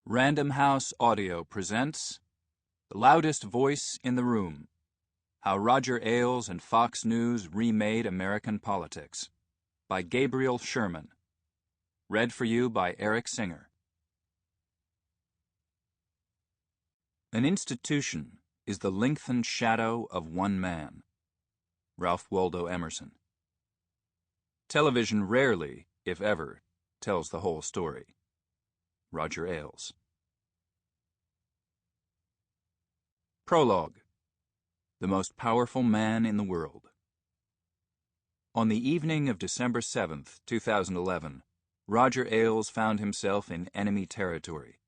Random House Audio presents The Loudest Voice in the Room, How Roger Ailes and Fox News Remade American Politics, by Gabriel Sherman. Read for you by Erik Singer. An institution is the lengthened shadow of one man. Ralph Waldo Emerson. Television rarely, if ever, tells the whole story. Roger Ailes. Prologue. The most powerful man in the world. On the evening of December 7th, 2011, Roger Ailes found himself in enemy territory,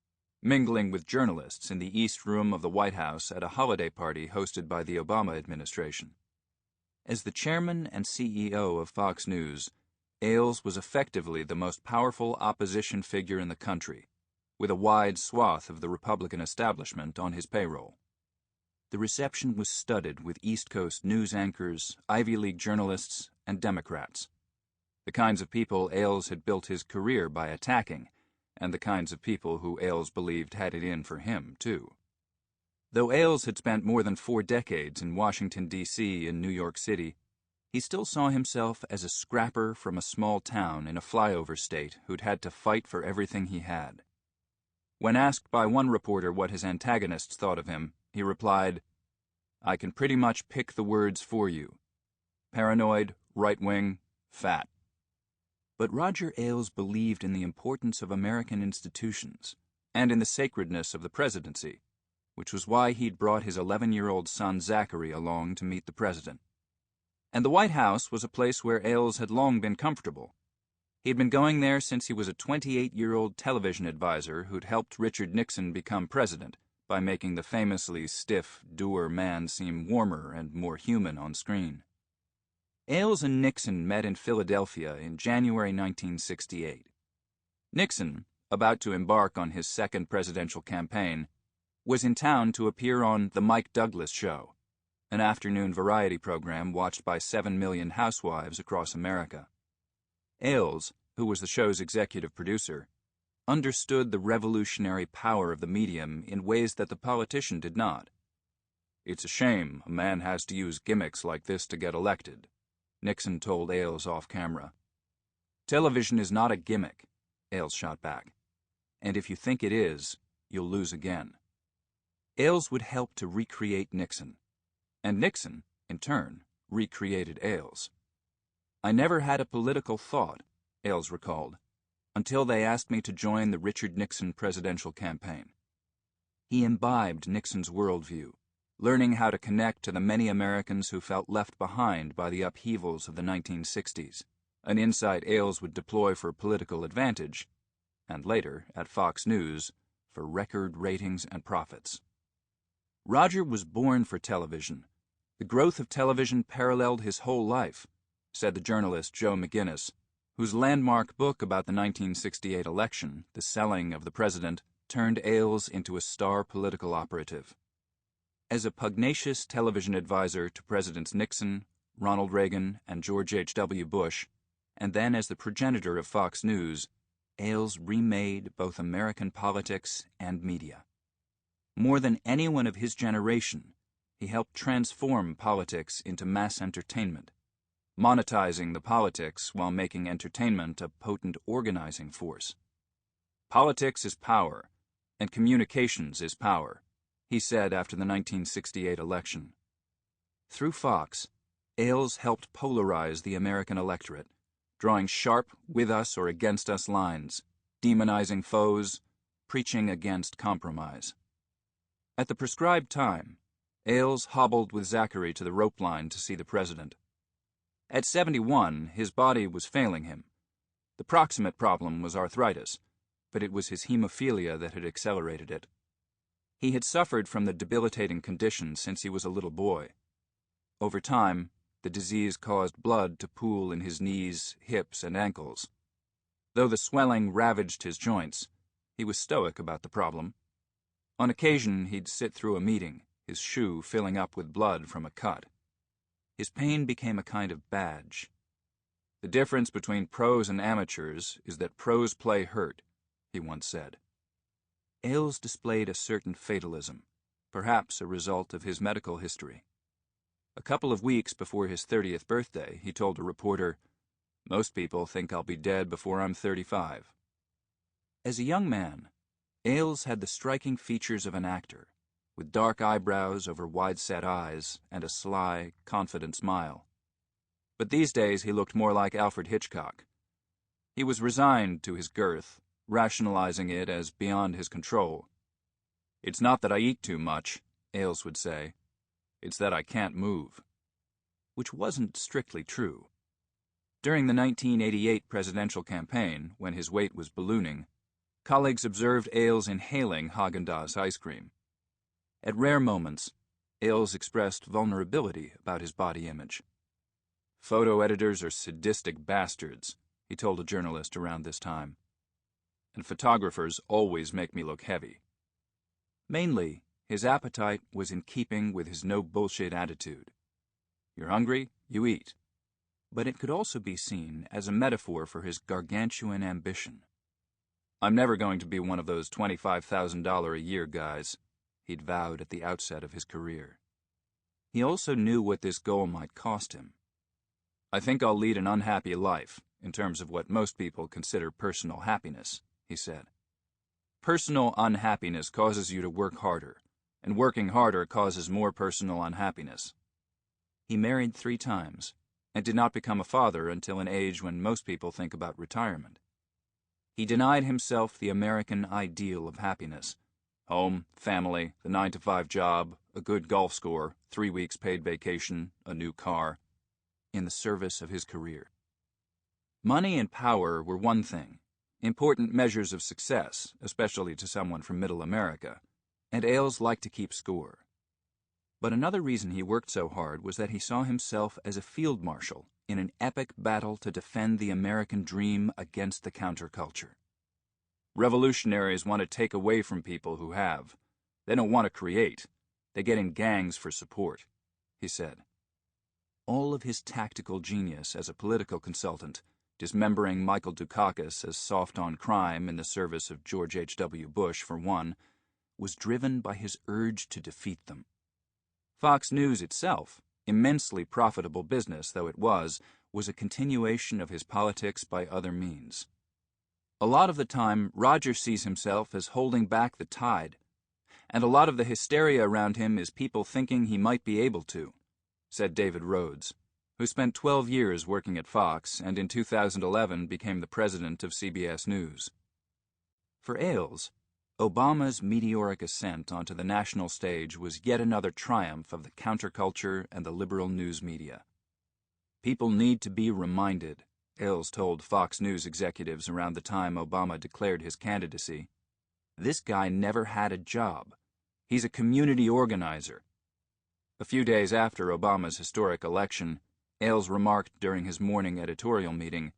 mingling with journalists in the East Room of the White House at a holiday party hosted by the Obama administration. As the chairman and CEO of Fox News, Ailes was effectively the most powerful opposition figure in the country, with a wide swath of the Republican establishment on his payroll. The reception was studded with East Coast news anchors, Ivy League journalists, and Democrats. The kinds of people Ailes had built his career by attacking, and the kinds of people who Ailes believed had it in for him, too. Though Ailes had spent more than 4 decades in Washington, D.C. and New York City, he still saw himself as a scrapper from a small town in a flyover state who'd had to fight for everything he had. When asked by one reporter what his antagonists thought of him, he replied, "I can pretty much pick the words for you. Paranoid, right-wing, fat." But Roger Ailes believed in the importance of American institutions and in the sacredness of the presidency, which was why he'd brought his 11-year-old son Zachary along to meet the president. And the White House was a place where Ailes had long been comfortable. He'd been going there since he was a 28-year-old television advisor who'd helped Richard Nixon become president by making the famously stiff, dour man seem warmer and more human on screen. Ailes and Nixon met in Philadelphia in January 1968. Nixon, about to embark on his second presidential campaign, was in town to appear on The Mike Douglas Show, an afternoon variety program watched by 7 million housewives across America. Ailes, who was the show's executive producer, understood the revolutionary power of the medium in ways that the politician did not. "It's a shame a man has to use gimmicks like this to get elected," Nixon told Ailes off camera. "Television is not a gimmick," Ailes shot back. "And if you think it is, you'll lose again." Ailes would help to recreate Nixon, and Nixon, in turn, recreated Ailes. "I never had a political thought," Ailes recalled, "until they asked me to join the Richard Nixon presidential campaign." He imbibed Nixon's worldview, learning how to connect to the many Americans who felt left behind by the upheavals of the 1960s, an insight Ailes would deploy for political advantage, and later, at Fox News, for record ratings and profits. Roger was born for television. The growth of television paralleled his whole life, said the journalist Joe McGinnis, whose landmark book about the 1968 election, The Selling of the President, turned Ailes into a star political operative. As a pugnacious television advisor to Presidents Nixon, Ronald Reagan, and George H.W. Bush, and then as the progenitor of Fox News, Ailes remade both American politics and media. More than anyone of his generation, he helped transform politics into mass entertainment, monetizing the politics while making entertainment a potent organizing force. "Politics is power, and communications is power," he said after the 1968 election. Through Fox, Ailes helped polarize the American electorate, drawing sharp with us or against us lines, demonizing foes, preaching against compromise. At the prescribed time, Ailes hobbled with Zachary to the rope line to see the president. At 71, his body was failing him. The proximate problem was arthritis, but it was his hemophilia that had accelerated it. He had suffered from the debilitating condition since he was a little boy. Over time, the disease caused blood to pool in his knees, hips, and ankles. Though the swelling ravaged his joints, he was stoic about the problem. On occasion, he'd sit through a meeting, his shoe filling up with blood from a cut. His pain became a kind of badge. "The difference between pros and amateurs is that pros play hurt," he once said. Ailes displayed a certain fatalism, perhaps a result of his medical history. A couple of weeks before his 30th birthday, he told a reporter, "Most people think I'll be dead before I'm 35. As a young man, Ailes had the striking features of an actor, with dark eyebrows over wide-set eyes and a sly, confident smile. But these days he looked more like Alfred Hitchcock. He was resigned to his girth, rationalizing it as beyond his control. "It's not that I eat too much," Ailes would say. "It's that I can't move." Which wasn't strictly true. During the 1988 presidential campaign, when his weight was ballooning, colleagues observed Ailes inhaling Haagen-Dazs ice cream. At rare moments, Ailes expressed vulnerability about his body image. "Photo editors are sadistic bastards," he told a journalist around this time. "And photographers always make me look heavy." Mainly, his appetite was in keeping with his no-bullshit attitude. You're hungry, you eat. But it could also be seen as a metaphor for his gargantuan ambition. "I'm never going to be one of those $25,000 a year guys," he'd vowed at the outset of his career. He also knew what this goal might cost him. "I think I'll lead an unhappy life, in terms of what most people consider personal happiness," he said. "Personal unhappiness causes you to work harder, and working harder causes more personal unhappiness." He married 3 times, and did not become a father until an age when most people think about retirement. He denied himself the American ideal of happiness: home, family, the 9-to-5 job, a good golf score, 3 weeks paid vacation, a new car, in the service of his career. Money and power were one thing, important measures of success, especially to someone from Middle America, and Ailes liked to keep score. But another reason he worked so hard was that he saw himself as a field marshal in an epic battle to defend the American dream against the counterculture. "Revolutionaries want to take away from people who have. They don't want to create. They get in gangs for support," he said. All of his tactical genius as a political consultant, dismembering Michael Dukakis as soft on crime in the service of George H.W. Bush, for one, was driven by his urge to defeat them. Fox News itself, immensely profitable business though it was a continuation of his politics by other means. "A lot of the time, Roger sees himself as holding back the tide, and a lot of the hysteria around him is people thinking he might be able to," said David Rhodes, who spent 12 years working at Fox and in 2011 became the president of CBS News. For Ailes, Obama's meteoric ascent onto the national stage was yet another triumph of the counterculture and the liberal news media. "People need to be reminded," Ailes told Fox News executives around the time Obama declared his candidacy. "This guy never had a job. He's a community organizer." A few days after Obama's historic election, Ailes remarked during his morning editorial meeting,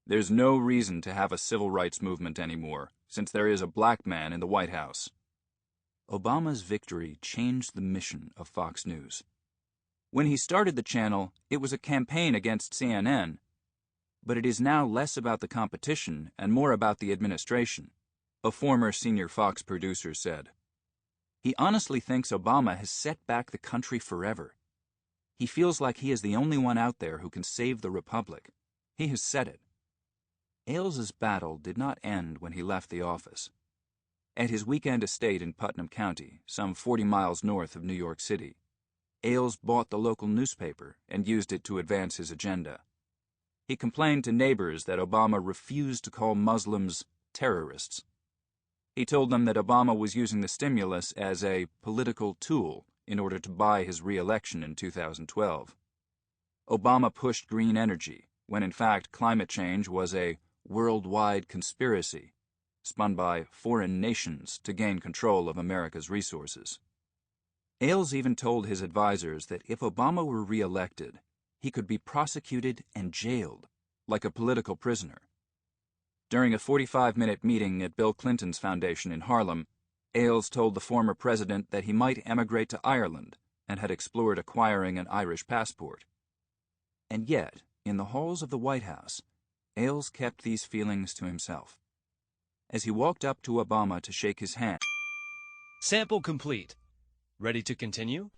"There's no reason to have a civil rights movement anymore, since there is a black man in the White House." Obama's victory changed the mission of Fox News. When he started the channel, it was a campaign against CNN, but it is now less about the competition and more about the administration, a former senior Fox producer said. He honestly thinks Obama has set back the country forever. He feels like he is the only one out there who can save the republic. He has said it. Ailes's battle did not end when he left the office. At his weekend estate in Putnam County, some 40 miles north of New York City, Ailes bought the local newspaper and used it to advance his agenda. He complained to neighbors that Obama refused to call Muslims terrorists. He told them that Obama was using the stimulus as a political tool in order to buy his re-election in 2012. Obama pushed green energy, when in fact climate change was a worldwide conspiracy spun by foreign nations to gain control of America's resources. Ailes even told his advisers that if Obama were re-elected, he could be prosecuted and jailed, like a political prisoner. During a 45-minute meeting at Bill Clinton's foundation in Harlem, Ailes told the former president that he might emigrate to Ireland and had explored acquiring an Irish passport. And yet, in the halls of the White House, Ailes kept these feelings to himself. as he walked up to Obama to shake his hand. Sample complete. Ready to continue?